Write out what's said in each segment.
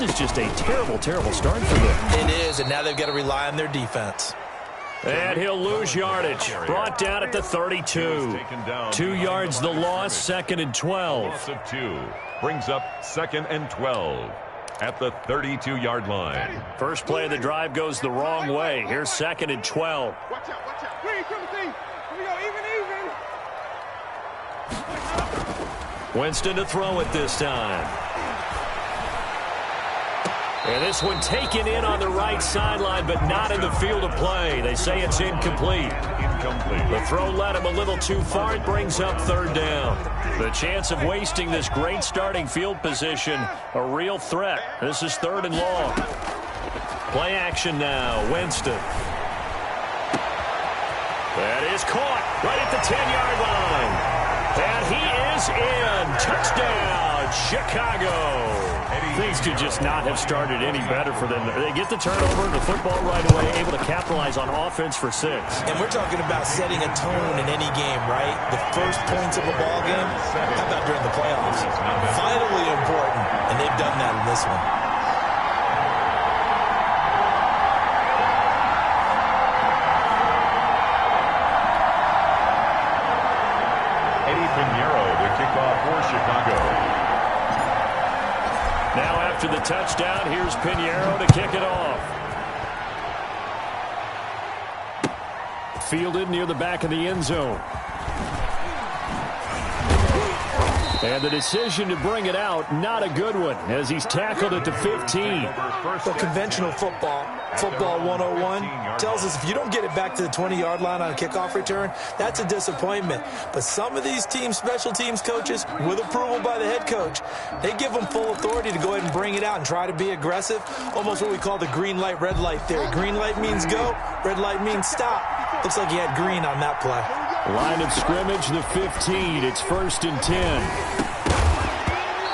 This is just a terrible, terrible start for them. It is, and now they've got to rely on their defense. And he'll lose yardage. Brought down at the 32. 2 yards the loss, 2nd and 12. Loss of 2 brings up 2nd and 12 at the 32-yard line. First play of the drive goes the wrong way. Here's 2nd and 12. Watch out, watch out. Here we go, even. Winston to throw it this time. And this one taken in on the right sideline, but not in the field of play. They say it's incomplete. The throw led him a little too far. It brings up 3rd down. The chance of wasting this great starting field position, a real threat. This is 3rd and long. Play action now. Winston. That is caught right at the 10-yard line. And he is in. Touchdown, Chicago. Things could just not have started any better for them. They get the turnover, the football right away, able to capitalize on offense for 6. And we're talking about setting a tone in any game, right? The first points of a ball game, how about during the playoffs? Vitally important, and they've done that in this one. For Chicago. Now after the touchdown, here's Pinheiro to kick it off. Fielded near the back of the end zone. And the decision to bring it out, not a good one, as he's tackled at the 15. Well, conventional football 101, tells us if you don't get it back to the 20-yard line on a kickoff return, that's a disappointment. But some of these teams, special teams coaches, with approval by the head coach, they give them full authority to go ahead and bring it out and try to be aggressive, almost what we call the green light, red light theory. Green light means go, red light means stop. Looks like he had green on that play. Line of scrimmage, the 15. It's 1st and 10.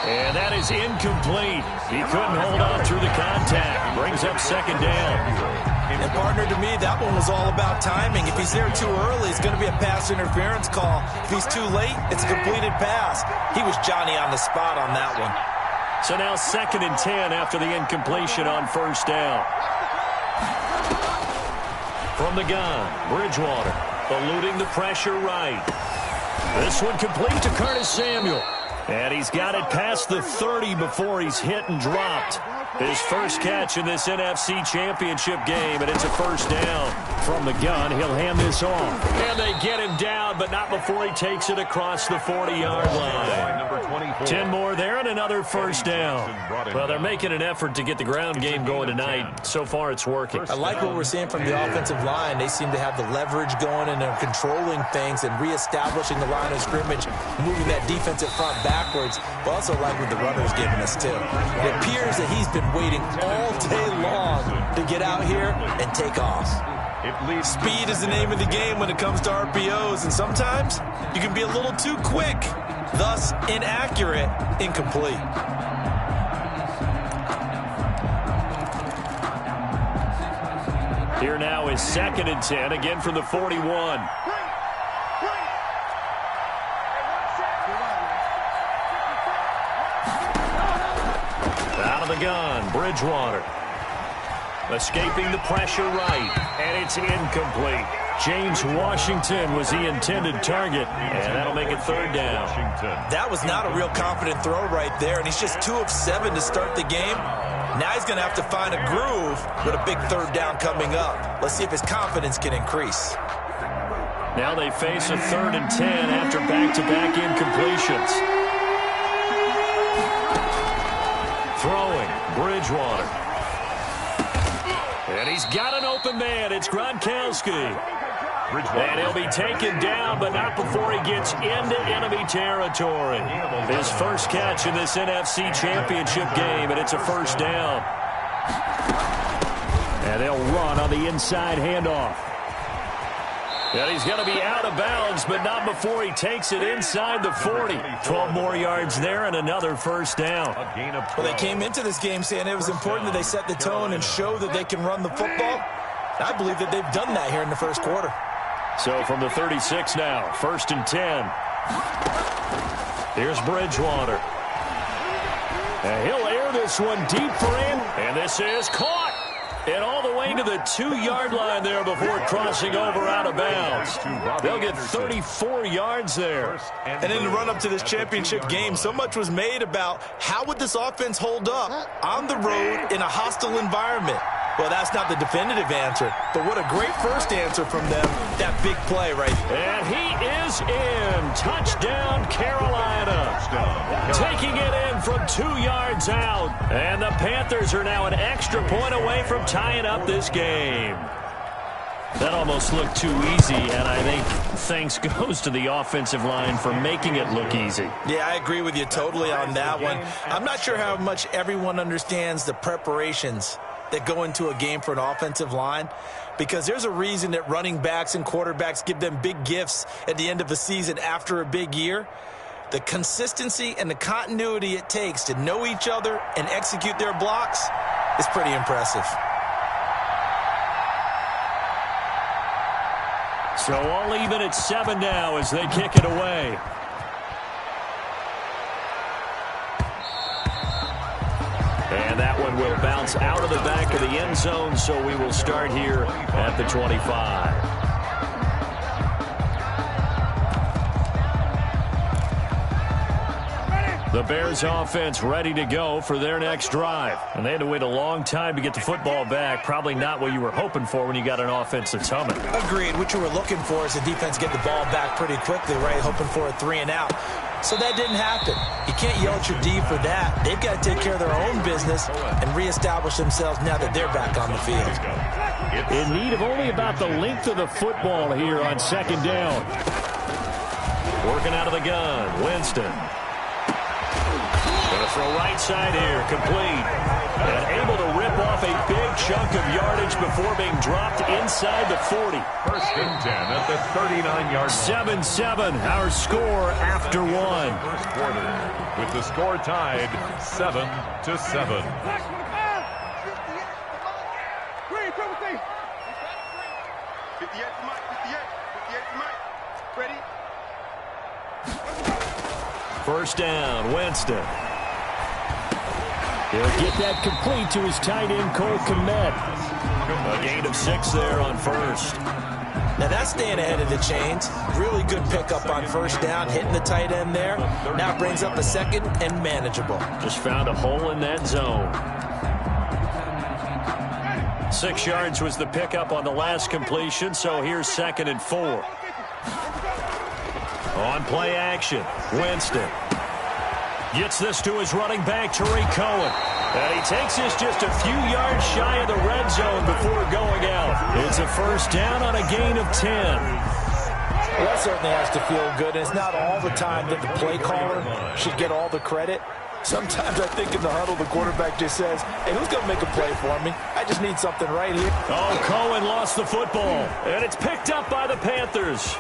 And that is incomplete. He couldn't hold on through the contact. Brings up 2nd down. And partner, to me, that one was all about timing. If he's there too early, it's going to be a pass interference call. If he's too late, it's a completed pass. He was Johnny on the spot on that one. So now 2nd and 10 after the incompletion on 1st down. From the gun, Bridgewater eluding the pressure right. This one complete to Curtis Samuel. And he's got it past the 30 before he's hit and dropped. His first catch in this NFC Championship game, and it's a 1st down. From the gun, he'll hand this off. And they get him down, but not before he takes it across the 40-yard line. 10 more there and another 1st down. Well, they're making an effort to get the ground game going tonight. So far, it's working. I like what we're seeing from the offensive line. They seem to have the leverage going, and they're controlling things and reestablishing the line of scrimmage, moving that defensive front backwards. But also like what the runner's giving us, too. It appears that he's been waiting all day long to get out here and take off. Speed is the name of the game when it comes to RPOs, and sometimes you can be a little too quick, thus inaccurate, incomplete. Here now is 2nd and 10, again from the 41. Out of the gun, Bridgewater. Escaping the pressure right, and it's incomplete. James Washington was the intended target, and that'll make it 3rd down. That was not a real confident throw right there, and he's just 2 of 7 to start the game. Now he's going to have to find a groove with a big 3rd down coming up. Let's see if his confidence can increase. Now they face a 3rd and 10 after back-to-back incompletions. Throwing, Bridgewater. And he's got an open man. It's Gronkowski. And he'll be taken down, but not before he gets into enemy territory. His first catch in this NFC Championship game, and it's a 1st down. And they'll run on the inside handoff. And he's going to be out of bounds, but not before he takes it inside the 40. 12 more yards there and another 1st down. Well, they came into this game saying it was important that they set the tone and show that they can run the football. I believe that they've done that here in the 1st quarter. So from the 36 now, 1st and 10. Here's Bridgewater. And he'll air this one deep for him. And this is caught. And all the way to the 2-yard line there before crossing over out of bounds. They'll get 34 yards there. And in the run-up to this championship game, so much was made about how would this offense hold up on the road in a hostile environment. Well, that's not the definitive answer, but what a great first answer from them. That big play right there. And he is in. Touchdown, Carolina. Taking it in from 2 yards out. And the Panthers are now an extra point away from tying up this game. That almost looked too easy, and I think thanks goes to the offensive line for making it look easy. Yeah, I agree with you totally on that one. I'm not sure how much everyone understands the preparations that go into a game for an offensive line, because there's a reason that running backs and quarterbacks give them big gifts at the end of a season after a big year. The consistency and the continuity it takes to know each other and execute their blocks is pretty impressive. So all even at 7 now as they kick it away. And that one will bounce out of the back of the end zone, so we will start here at the 25. The Bears offense ready to go for their next drive. And they had to wait a long time to get the football back. Probably not what you were hoping for when you got an offense that's humming. Agreed. What you were looking for is the defense get the ball back pretty quickly, right? Hoping for a 3-and-out. So that didn't happen. You can't yell at your D for that. They've got to take care of their own business and reestablish themselves now that they're back on the field. In need of only about the length of the football here on 2nd down. Working out of the gun, Winston. Going to throw right side here, complete. And able to rip off a big chunk of yardage before being dropped inside the 40. 1st and 10 at the 39-yard line. 7-7, our score after 1. First quarter, with the score tied 7-7. Green, come with me. 58 to Mike, 58 to Mike. Ready? 1st down, Winston. He'll get that complete to his tight end, Cole Kmet. A gain of 6 there on 1st. Now that's staying ahead of the chains. Really good pickup on 1st down, hitting the tight end there. Now brings up a 2nd and manageable. Just found a hole in that zone. 6 yards was the pickup on the last completion, so here's 2nd and 4. On play action, Winston. Gets this to his running back, Tariq Cohen. And he takes this just a few yards shy of the red zone before going out. It's a 1st down on a gain of 10. Well, that certainly has to feel good. And it's not all the time that the play caller should get all the credit. Sometimes I think in the huddle, the quarterback just says, hey, who's going to make a play for me? I just need something right here. Oh, Cohen lost the football. And it's picked up by the Panthers.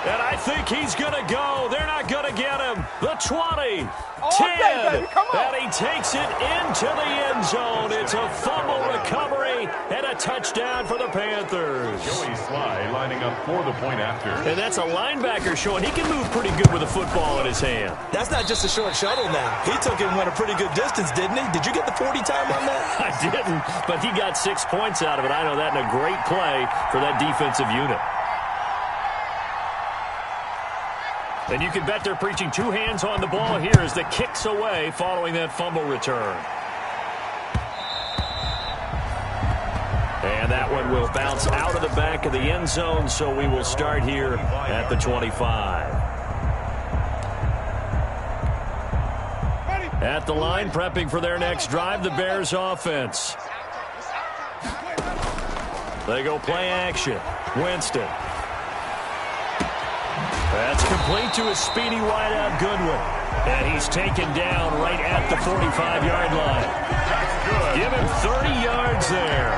And I think he's going to go. They're not going to get him. The 20, 10, and he takes it into the end zone. It's a fumble recovery and a touchdown for the Panthers. Joey Sly lining up for the point after. And that's a linebacker showing he can move pretty good with a football in his hand. That's not just a short shuttle now. He took it and went a pretty good distance, didn't he? Did you get the 40 time on that? I didn't, but he got 6 points out of it. I know that in a great play for that defensive unit. And you can bet they're preaching 2 hands on the ball here as the kick's away following that fumble return. And that one will bounce out of the back of the end zone, so we will start here at the 25. At the line, prepping for their next drive, the Bears offense. They go play action. Winston. That's complete to a speedy wideout, Goodwin. And he's taken down right at the 45-yard line. Give him 30 yards there.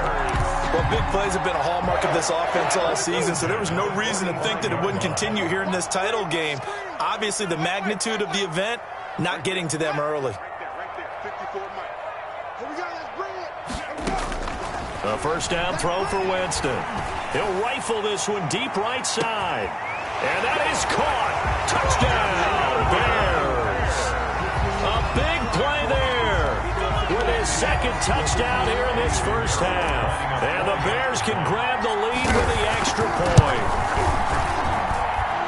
Well, big plays have been a hallmark of this offense all season, so there was no reason to think that it wouldn't continue here in this title game. Obviously, the magnitude of the event not getting to them early. A 1st down throw for Winston. He'll rifle this one deep right side. And that is caught. Touchdown, Bears. A big play there. second touchdown here in this first half. And the Bears can grab the lead with the extra point.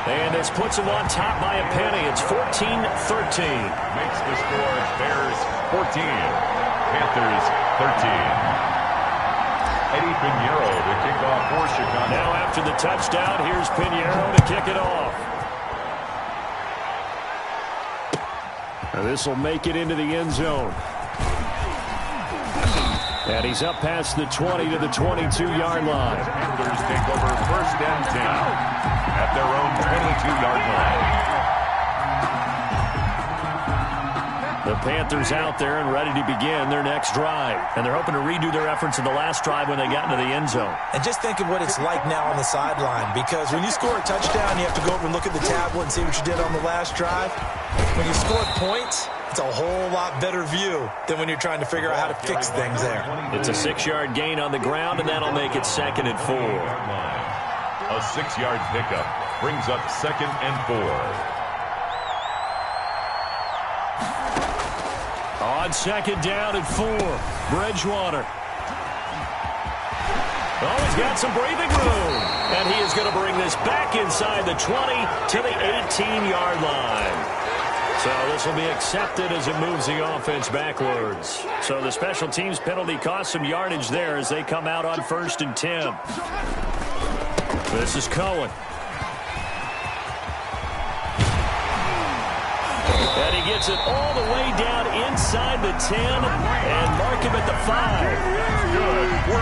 And this puts them on top by a penny. It's 14-13. Makes the score Bears 14, Panthers 13. Eddie Pinheiro to kick off for Chicago. Now after the touchdown, here's Pinheiro to kick it off. Now this will make it into the end zone. And he's up past the 20 to the 22-yard line. Panthers take over first and 10 at their own 22-yard line. The Panthers out there and ready to begin their next drive. And they're hoping to redo their efforts in the last drive when they got into the end zone. And just think of what it's like now on the sideline, because when you score a touchdown, you have to go over and look at the tablet and see what you did on the last drive. When you score points, it's a whole lot better view than when you're trying to figure out how to fix things there. It's a 6-yard gain on the ground, and that'll make it 2nd and 4. A 6-yard pickup brings up 2nd and 4. On 2nd down and 4, Bridgewater. Oh, he's got some breathing room. And he is going to bring this back inside the 20 to the 18-yard line. So this will be accepted as it moves the offense backwards. So the special teams penalty cost some yardage there as they come out on 1st and 10. This is Cohen. And he gets it all the way down inside the 10 and mark him at the 5.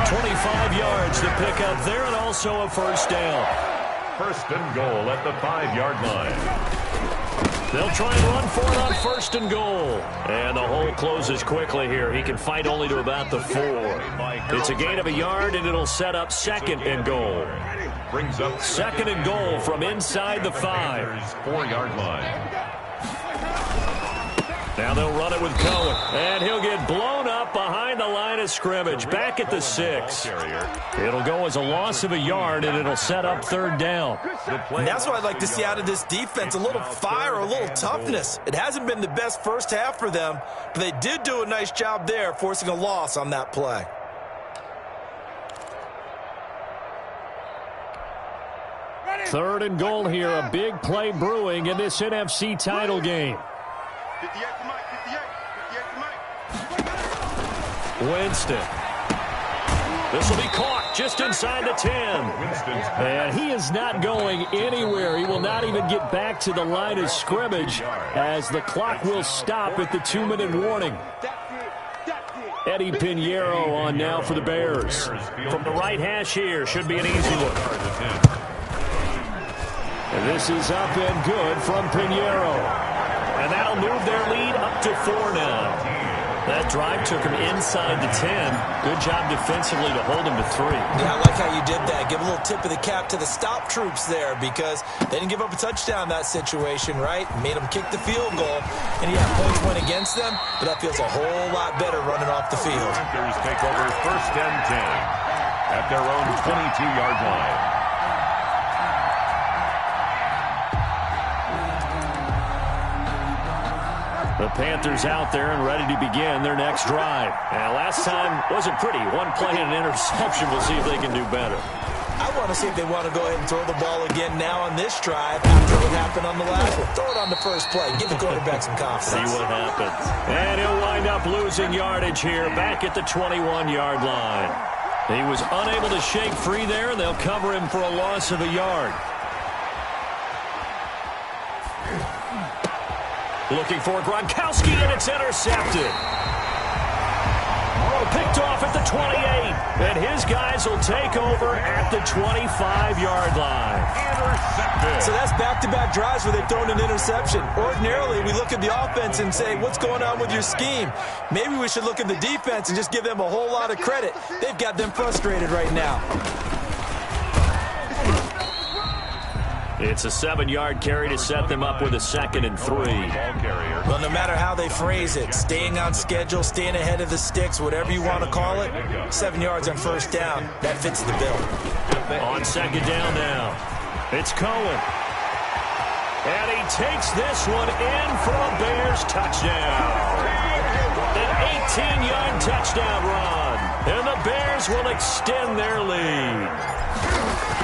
25 yards to pick up there, and also a first down. First and goal at the 5-yard line. They'll try and run for it on 1st and goal. And the hole closes quickly here. He can fight only to about the 4. It's a gain of a yard, and it'll set up 2nd and goal. Brings up 2nd and goal from inside the 5. 4-yard line. Now they'll run it with Cohen, and he'll get blown up behind the line of scrimmage, back at the 6. It'll go as a loss of a yard, and it'll set up 3rd down. And that's what I'd like to see out of this defense, a little fire, a little toughness. It hasn't been the best first half for them, but they did do a nice job there, forcing a loss on that play. Third and goal here, a big play brewing in this NFC title game. 58 to Mike, 58 to Mike. Winston. This will be caught just inside the 10. And he is not going anywhere. He will not even get back to the line of scrimmage as the clock will stop at the 2-minute warning. Eddie Pinheiro on now for the Bears. From the right hash here, should be an easy look. And this is up and good from Pinheiro. And that'll move their lead up to 4 now. That drive took him inside the 10. Good job defensively to hold him to 3. Yeah, I like how you did that. Give a little tip of the cap to the stop troops there, because they didn't give up a touchdown in that situation, right? Made them kick the field goal. And yeah, points went against them, but that feels a whole lot better running off the field. Panthers take over first and 10 at their own 22-yard line. The Panthers out there and ready to begin their next drive. And last time wasn't pretty. One play and an interception. We'll see if they can do better. I want to see if they want to go ahead and throw the ball again now on this drive after what happened on the last one. Throw it on the first play. Give the quarterback some confidence. See what happens. And he'll wind up losing yardage here back at the 21-yard line. He was unable to shake free there, and they'll cover him for a loss of a yard. Looking for Gronkowski, and it's intercepted. Picked off at the 28, and his guys will take over at the 25-yard line. Intercepted. So that's back-to-back drives where they've thrown an interception. Ordinarily, we look at the offense and say, what's going on with your scheme? Maybe we should look at the defense and just give them a whole lot of credit. They've got them frustrated right now. It's a 7-yard carry to set them up with a 2nd and 3. Well, no matter how they phrase it, staying on schedule, staying ahead of the sticks, whatever you want to call it, 7 yards on first down, that fits the bill. On 2nd down now, it's Cohen. And he takes this one in for a Bears touchdown. An 18-yard touchdown run. And the Bears will extend their lead.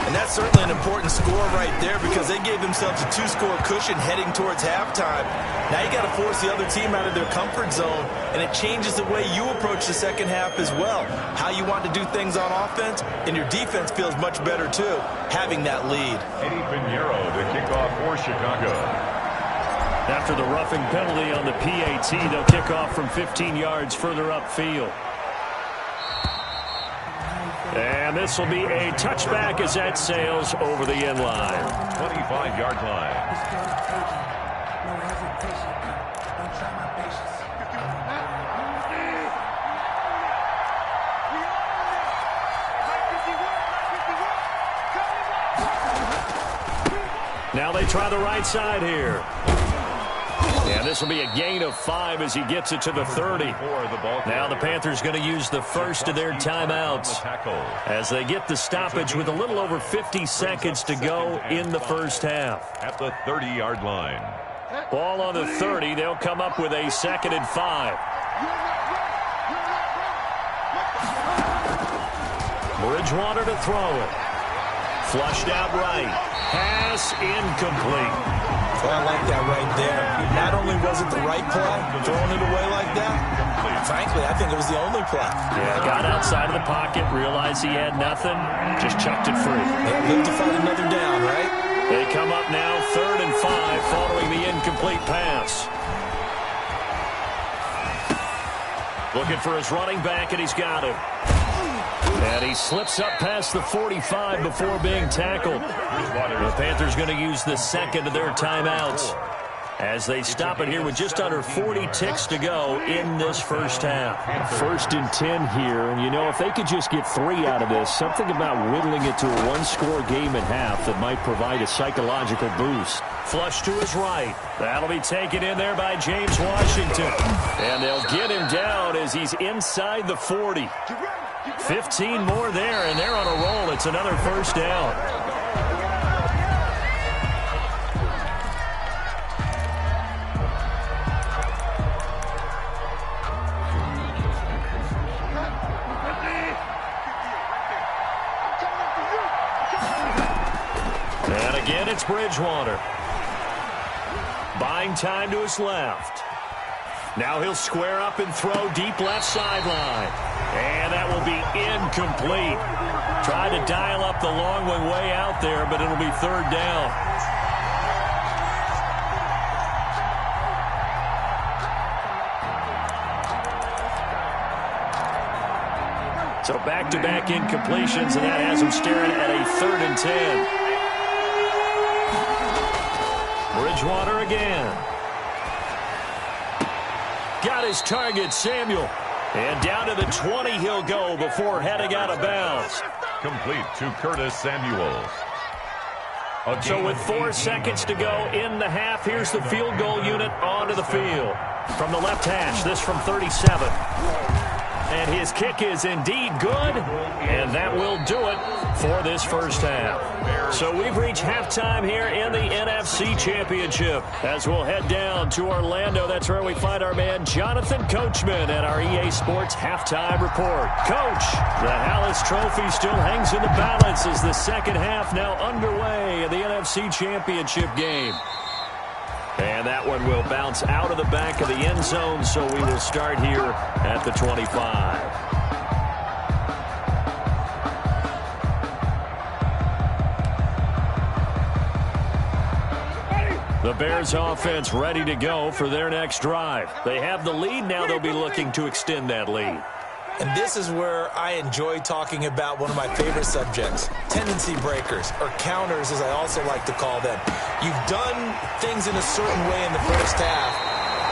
And that's certainly an important score right there because they gave themselves a 2-score cushion heading towards halftime. Now you got to force the other team out of their comfort zone, and it changes the way you approach the second half as well. How you want to do things on offense, and your defense feels much better too, having that lead. Eddie Pinheiro to kick off for Chicago. After the roughing penalty on the PAT, they'll kick off from 15 yards further upfield. And this will be a touchback as that sails over the end line. 25-yard line. Now they try the right side here. And this will be a gain of 5 as he gets it to the 30. Now the Panthers going to use the first of their timeouts as they get the stoppage with a little over 50 seconds to go in the first half. At the 30-yard line. Ball on the 30. They'll come up with a 2nd and 5. Bridgewater to throw it. Flushed out right. Pass incomplete. Well, I like that right there. Not only was it the right play, throwing it away like that, frankly, I think it was the only play. Yeah, got outside of the pocket, realized he had nothing, just chucked it free. Yeah, live to fight another down, right? They come up now 3rd and 5 following the incomplete pass. Looking for his running back, and he's got him. And he slips up past the 45 before being tackled. The Panthers going to use the second of their timeouts as they stop it here with just under 40 ticks to go in this first half. 1st and 10 here, and you know, if they could just get 3 out of this, something about whittling it to a 1-score game at half that might provide a psychological boost. Flush to his right. That'll be taken in there by James Washington. And they'll get him down as he's inside the 40. 15 more there, and they're on a roll. It's another first down. And again, it's Bridgewater. Buying time to his left. Now he'll square up and throw deep left sideline. And that will be incomplete. Tried to dial up the long one way out there, but it'll be 3rd down. So back-to-back incompletions, and that has him staring at a 3rd and 10. Bridgewater again. Got his target, Samuel. And down to the 20 he'll go before heading out of bounds. Complete to Curtis Samuels. So with 4 seconds to go in the half, here's the field goal unit onto the field. From the left hash, this from 37. And his kick is indeed good, and that will do it for this first half. So we've reached halftime here in the NFC Championship as we'll head down to Orlando. That's where we find our man Jonathan Coachman at our EA Sports Halftime Report. Coach, the Hallis Trophy still hangs in the balance as the second half now underway in the NFC Championship game. And that one will bounce out of the back of the end zone, so we will start here at the 25. The Bears offense ready to go for their next drive. They have the lead. Now they'll be looking to extend that lead. And this is where I enjoy talking about one of my favorite subjects, tendency breakers, or counters as I also like to call them. You've done things in a certain way in the first half,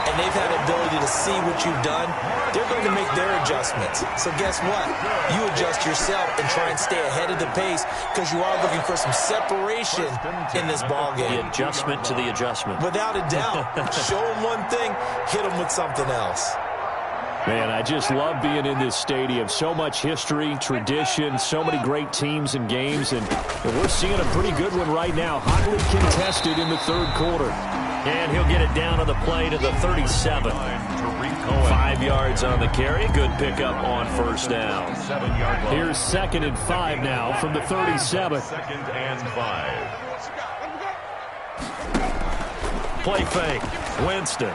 and they've had the ability to see what you've done. They're going to make their adjustments. So guess what? You adjust yourself and try and stay ahead of the pace because you are looking for some separation in this ballgame. The adjustment to the adjustment. Without a doubt. Show them one thing, hit them with something else. Man, I just love being in this stadium. So much history, tradition, so many great teams and games, and we're seeing a pretty good one right now. Hotly contested in the 3rd quarter. And he'll get it down on the play to the 37. Cohen. 5 yards on the carry. Good pickup on first down. 7-yard line. Here's 2nd and 5 now from the 37. 2nd and 5. Play fake. Winston.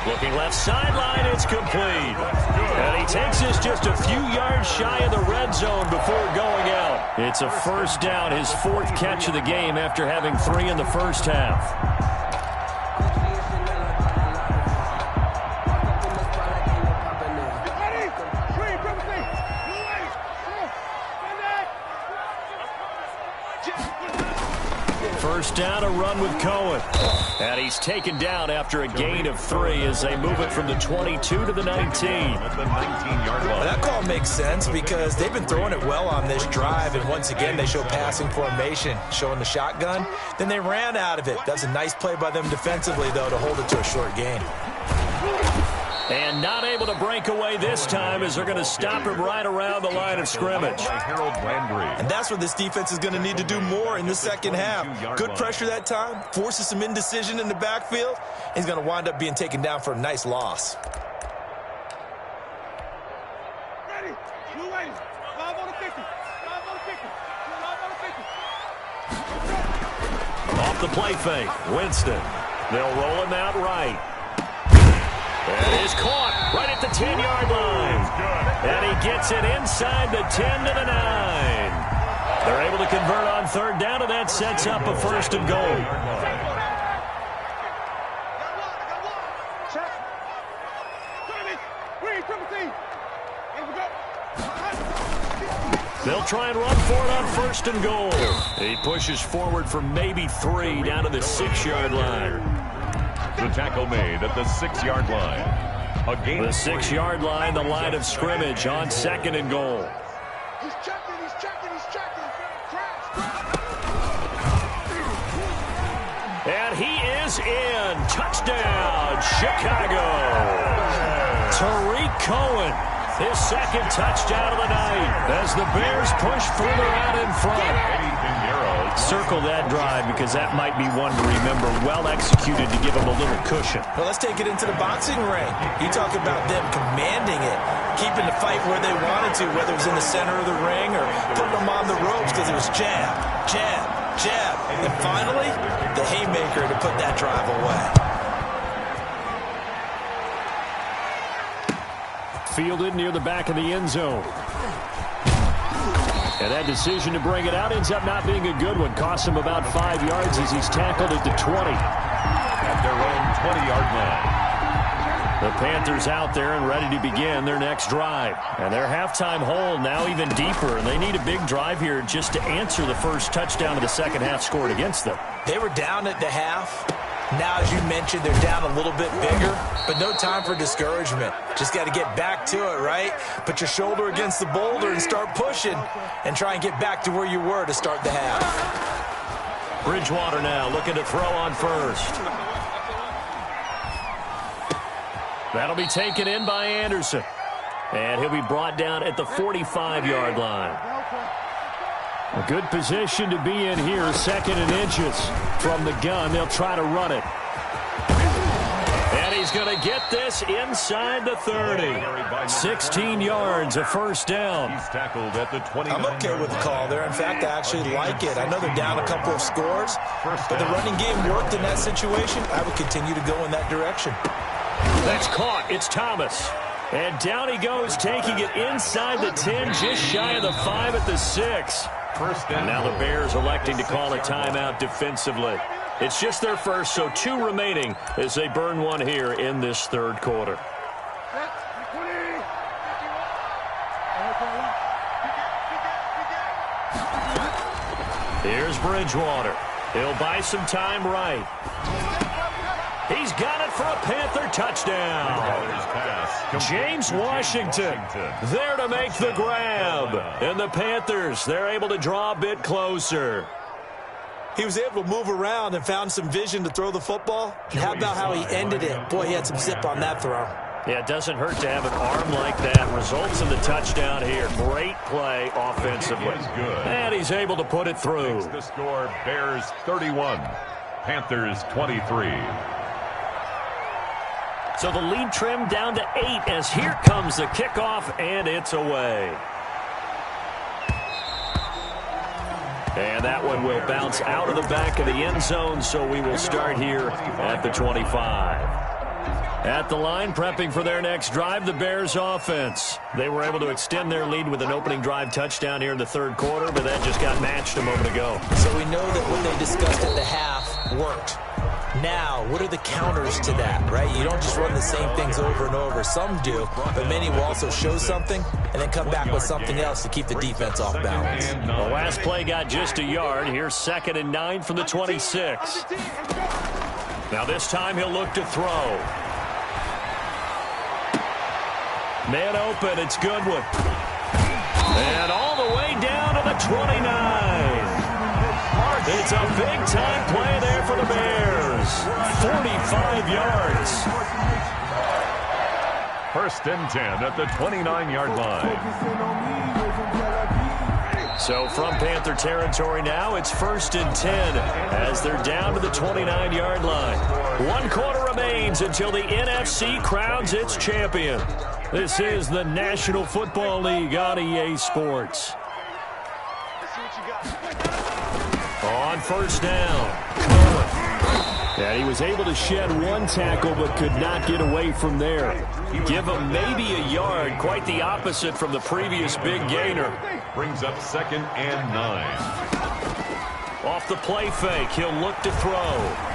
Looking left sideline, it's complete. And he takes this just a few yards shy of the red zone before going out. It's a first down, his 4th catch of the game after having 3 in the first half. First down, a run with Cohen. And he's taken down after a gain of 3 as they move it from the 22 to the 19. At the 19-yard line. Well, that call makes sense because they've been throwing it well on this drive, and once again they show passing formation, showing the shotgun. Then they ran out of it. That's a nice play by them defensively, though, to hold it to a short gain. And not able to break away this time as they're going to stop him right around the line of scrimmage. Harold Landry. And that's what this defense is going to need to do more in the second half. Good pressure that time, forces some indecision in the backfield. He's going to wind up being taken down for a nice loss. Ready. Blue ladies. 5 on the 50. 5 on the 50. 5 on the 50. Off the play fake. Winston. They'll roll him out right. And is caught right at the 10-yard line. And he gets it inside the 10 to the 9. They're able to convert on 3rd down, and that sets up a 1st and goal. They'll try and run for it on 1st and goal. He pushes forward for maybe 3 down to the 6-yard line. The tackle made at the 6-yard line. A gain. The 6-yard line, the line of scrimmage on 2nd and goal. He's checking, he's checking, he's checking. Crash. And he is in. Touchdown, Chicago. Tariq Cohen, his 2nd touchdown of the night as the Bears push further out in front. Circle that drive because that might be one to remember. Well executed to give him a little cushion. Well, let's take it into the boxing ring. You talk about them commanding it, keeping the fight where they wanted to, whether it was in the center of the ring or putting them on the ropes because it was jab, jab, jab. And finally, the haymaker to put that drive away. Fielded near the back of the end zone. And that decision to bring it out ends up not being a good one. Costs him about 5 yards as he's tackled at the 20. At their own 20-yard line. The Panthers out there and ready to begin their next drive. And their halftime hole now even deeper. And they need a big drive here just to answer the first touchdown of the second half scored against them. They were down at the half. Now, as you mentioned, they're down a little bit bigger, but no time for discouragement. Just got to get back to it, right? Put your shoulder against the boulder and start pushing and try and get back to where you were to start the half. Bridgewater now looking to throw on 1st. That'll be taken in by Anderson. And he'll be brought down at the 45-yard line. A good position to be in here, 2nd and inches from the gun. They'll try to run it. And he's going to get this inside the 30. 16 yards, a first down. He's tackled at the 20. I'm okay with the call there. In fact, I actually like it. I know they're down a couple of scores, but the running game worked in that situation. I would continue to go in that direction. That's caught. It's Thomas. And down he goes, taking it inside the 10, just shy of the 5 at the 6. And now the Bears electing to call a timeout defensively. It's just their first, so 2 remaining as they burn one here in this 3rd quarter. Here's Bridgewater. He'll buy some time right. He's got it for a Panther touchdown. James Washington there to make the grab. And the Panthers, they're able to draw a bit closer. He was able to move around and found some vision to throw the football. And how about how he ended it? Boy, he had some zip on that throw. Yeah, it doesn't hurt to have an arm like that. Results in the touchdown here. Great play offensively. And he's able to put it through. The score, Bears 31, Panthers 23. So the lead trimmed down to 8 as here comes the kickoff, and it's away. And that one will bounce out of the back of the end zone, so we will start here at the 25. At the line, prepping for their next drive, the Bears offense. They were able to extend their lead with an opening drive touchdown here in the third quarter, but that just got matched a moment ago. So we know that what they discussed at the half worked. Now, what are the counters to that, right? You don't just run the same things over and over. Some do, but many will also show something and then come back with something else to keep the defense off balance. The last play got just a yard. Here's 2nd and 9 from the 26. Now this time he'll look to throw. Man open, it's Goodwin. And all the way down to the 29. It's a big-time play there for the Bears. 45 yards. 1st and 10 at the 29-yard line. So from Panther territory now, it's 1st and 10 as they're down to the 29-yard line. 1 quarter remains until the NFC crowns its champion. This is the National Football League on EA Sports. On 1st down, and he was able to shed 1 tackle but could not get away from there. Give him maybe a yard, quite the opposite from the previous big gainer. Brings up 2nd and 9. Off the play fake, he'll look to throw.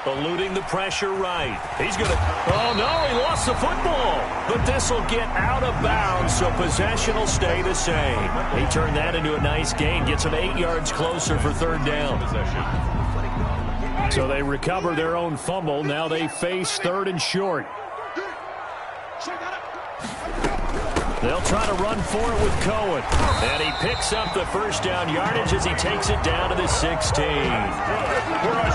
Eluding the pressure right. He's going to... Oh, no, he lost the football. But this will get out of bounds, so possession will stay the same. He turned that into a nice gain. Gets him 8 yards closer for 3rd down. So they recover their own fumble. Now they face 3rd and short. They'll try to run for it with Cohen. And he picks up the 1st down yardage as he takes it down to the 16.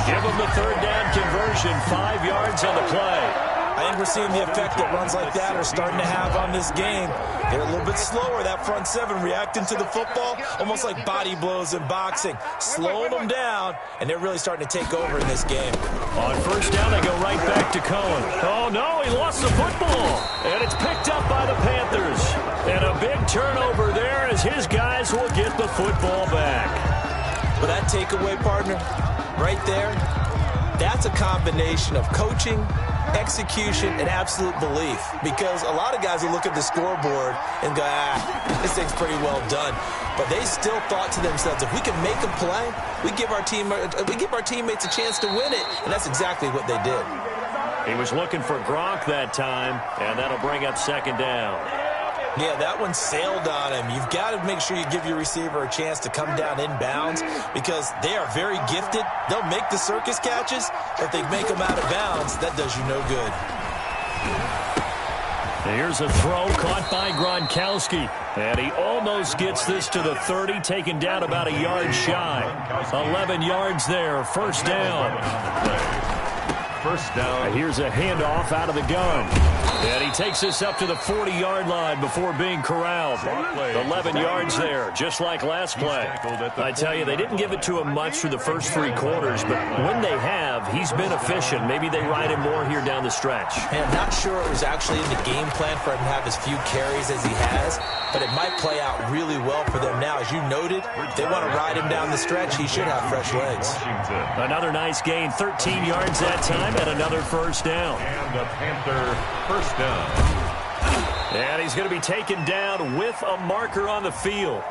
Give him the 3rd down conversion, 5 yards on the play. I think we're seeing the effect that runs like that are starting to have on this game. They're a little bit slower, that front 7, reacting to the football, almost like body blows in boxing, slowing them down, and they're really starting to take over in this game. On 1st down, they go right back to Cohen. Oh, no, he lost the football, and it's picked up by the Panthers. And a big turnover there as his guys will get the football back. But that takeaway, partner, right there, that's a combination of coaching, execution, and absolute belief. Because a lot of guys will look at the scoreboard and go, this thing's pretty well done. But they still thought to themselves, if we can make a play, we give our teammates a chance to win it. And that's exactly what they did. He was looking for Gronk that time, and that'll bring up 2nd down. Yeah, that one sailed on him. You've got to make sure you give your receiver a chance to come down inbounds because they are very gifted. They'll make the circus catches, but if they make them out of bounds, that does you no good. Here's a throw caught by Gronkowski, and he almost gets this to the 30, taken down about a yard shy. 11 yards there, 1st down. 1st down. Here's a handoff out of the gun. And he takes this up to the 40-yard line before being corralled. 11 yards there, just like last play. I tell you, they didn't give it to him much through the first 3 quarters, but when they have, he's been efficient. Maybe they ride him more here down the stretch. Hey, I'm not sure it was actually in the game plan for him to have as few carries as he has, but it might play out really well for them now. As you noted, if they want to ride him down the stretch, he should have fresh legs. Another nice gain, 13 yards that time, and another 1st down. And the Panther 1st down. And he's going to be taken down with a marker on the field.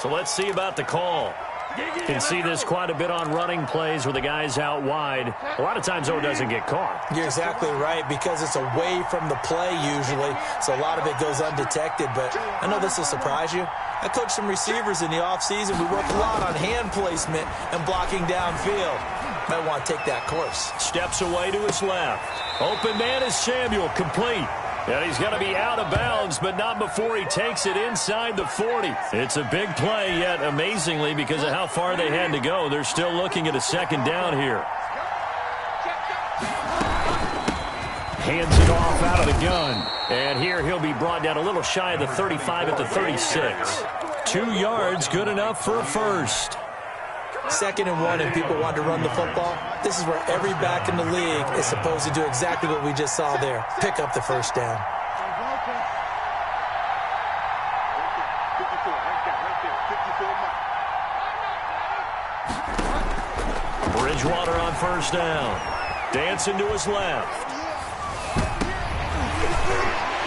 So let's see about the call. You can see this quite a bit on running plays where the guy's out wide. A lot of times, though, it doesn't get caught. You're exactly right, because it's away from the play usually, so a lot of it goes undetected. But I know this will surprise you. I coached some receivers in the offseason. We worked a lot on hand placement and blocking downfield. Might want to take that course. Steps away to his left. Open man is Samuel, complete. And he's going to be out of bounds, but not before he takes it inside the 40. It's a big play, yet amazingly, because of how far they had to go, they're still looking at a 2nd down here. Hands it off out of the gun. And here he'll be brought down a little shy of the 35 at the 36. 2 yards, good enough for a 1st. 2nd and 1 and people want to run the football, this is where every back in the league is supposed to do exactly what we just saw there. Pick up the first down. Bridgewater on first down. Dancing to his left.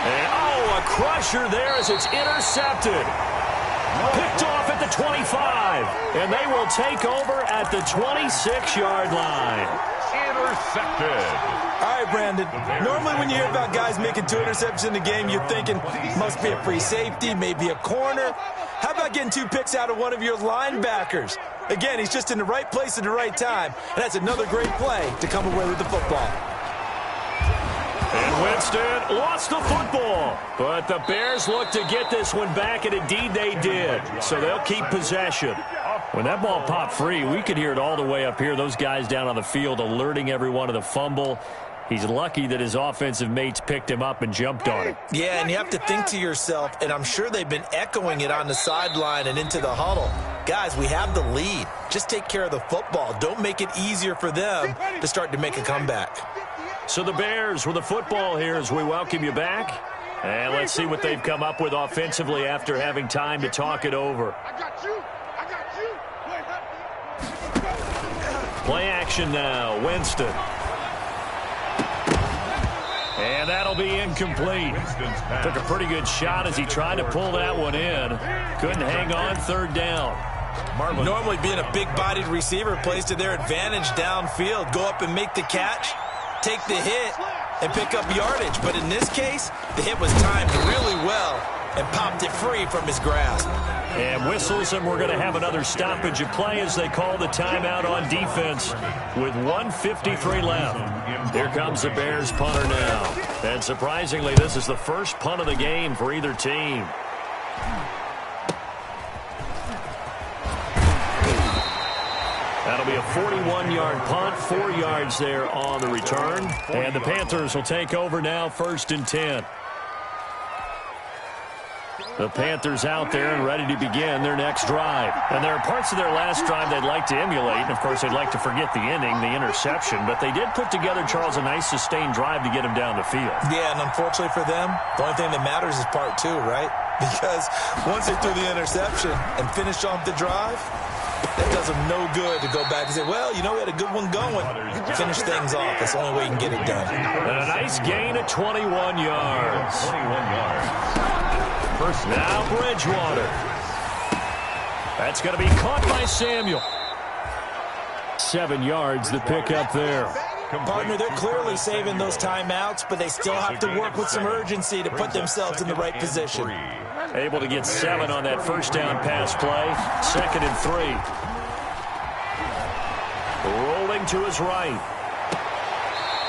And, a crusher there as it's intercepted. Picked off at the 25. And they will take over at the 26-yard line. Intercepted. All right, Brandon. Normally when you hear about guys making 2 interceptions in the game, you're thinking must be a free safety, maybe a corner. How about getting 2 picks out of one of your linebackers? Again, he's just in the right place at the right time. And that's another great play to come away with the football. And Winston lost the football. But the Bears look to get this one back, and indeed they did. So they'll keep possession. When that ball popped free, we could hear it all the way up here. Those guys down on the field alerting everyone of the fumble. He's lucky that his offensive mates picked him up and jumped on it. Yeah, and you have to think to yourself, and I'm sure they've been echoing it on the sideline and into the huddle. Guys, we have the lead. Just take care of the football. Don't make it easier for them to start to make a comeback. So the Bears with the football here as we welcome you back. And let's see what they've come up with offensively after having time to talk it over. Play action now. Winston. And that'll be incomplete. Took a pretty good shot as he tried to pull that one in. Couldn't hang on, 3rd down. Normally being a big-bodied receiver plays to their advantage downfield. Go up and make the catch, take the hit, and pick up yardage. But in this case, the hit was timed really well and popped it free from his grasp. And whistles, and we're going to have another stoppage of play as they call the timeout on defense with 1:53 left. Here comes the Bears punter now. And surprisingly, this is the first punt of the game for either team. That'll be a 41-yard punt, 4 yards there on the return. And the Panthers will take over now, 1st and 10. The Panthers out there and ready to begin their next drive. And there are parts of their last drive they'd like to emulate. And, of course, they'd like to forget the inning, the interception. But they did put together, Charles, a nice sustained drive to get him down the field. Yeah, and unfortunately for them, the only thing that matters is part 2, right? Because once they threw the interception and finished off the drive, that does them no good to go back and say, well, you know, we had a good one going. Finish things off. That's the only way you can get it done. And a nice gain of 21 yards. 21 yards. First now Bridgewater. That's going to be caught by Samuel. 7 yards the pick up there. Partner, they're clearly saving those timeouts, but they still have to work with some urgency to put themselves in the right position. Able to get 7 on that first down pass play. 2nd and 3. Rolling to his right.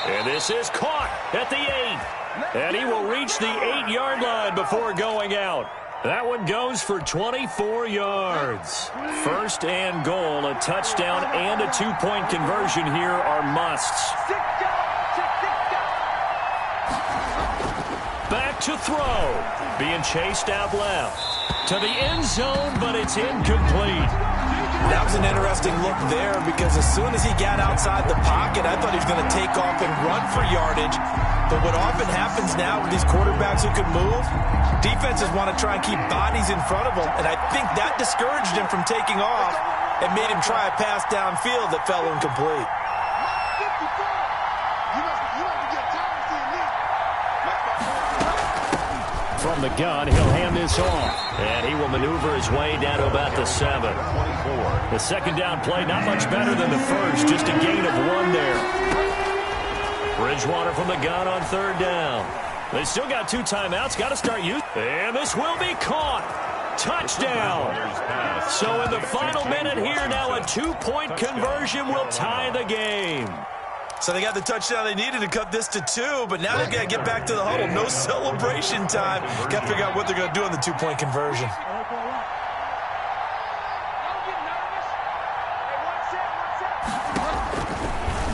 And this is caught at the 8. And he will reach the 8-yard line before going out. That one goes for 24 yards. 1st and goal, a touchdown and a 2-point conversion here are musts. Back to throw. Being chased out left. To the end zone, but it's incomplete. That was an interesting look there because as soon as he got outside the pocket, I thought he was going to take off and run for yardage. But what often happens now with these quarterbacks who can move, defenses want to try and keep bodies in front of them, and I think that discouraged him from taking off and made him try a pass downfield that fell incomplete. From the gun, he'll hand this off. And he will maneuver his way down to about the 7. The 2nd down play, not much better than the first. Just a gain of 1 there. Bridgewater from the gun on 3rd down. They still got 2 timeouts. Got to start using. And this will be caught. Touchdown. So in the final minute here, now a 2-point conversion will tie the game. So they got the touchdown they needed to cut this to 2, but now they've got to get back to the huddle. No celebration time. Got to figure out what they're going to do on the 2-point conversion.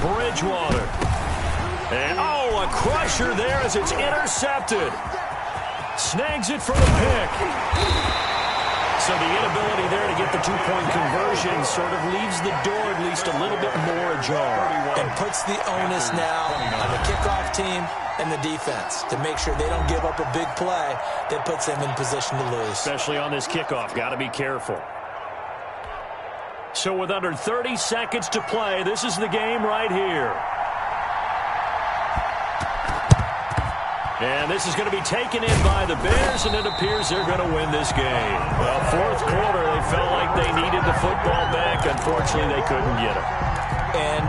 Bridgewater. And, a crusher there as it's intercepted. Snags it for the pick. So the inability there to get the two-point conversion sort of leaves the door at least a little bit more ajar. And puts the onus now on the kickoff team and the defense to make sure they don't give up a big play that puts them in position to lose. Especially on this kickoff. Got to be careful. So with under 30 seconds to play, this is the game right here. And this is going to be taken in by the Bears, and it appears they're going to win this game. Well, fourth quarter, they felt like they needed the football back. Unfortunately, they couldn't get it. And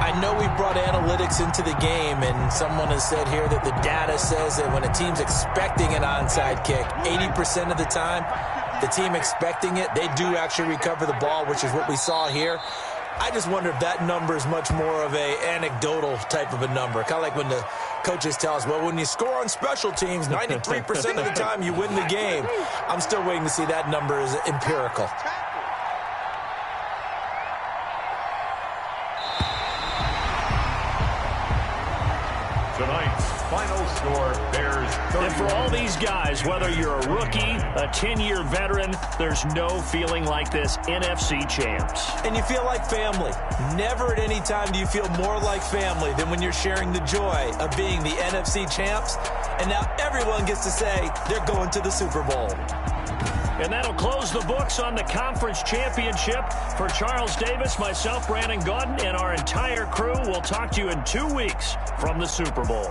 I know we brought analytics into the game, and someone has said here that the data says that when a team's expecting an onside kick, 80% of the time, the team expecting it, they do actually recover the ball, which is what we saw here. I just wonder if that number is much more of a anecdotal type of a number. Kind of like when the coaches tell us, well, when you score on special teams, 93% of the time you win the game. I'm still waiting to see that number is empirical. Tonight's final score, Bears 31. And for all these guys, whether you're a rookie, a 10-year veteran, there's no feeling like this NFC champs. And you feel like family. Never at any time do you feel more like family than when you're sharing the joy of being the NFC champs. And now everyone gets to say they're going to the Super Bowl. And that'll close the books on the conference championship. For Charles Davis, myself, Brandon Gaudin, and our entire crew, we'll talk to you in 2 weeks from the Super Bowl.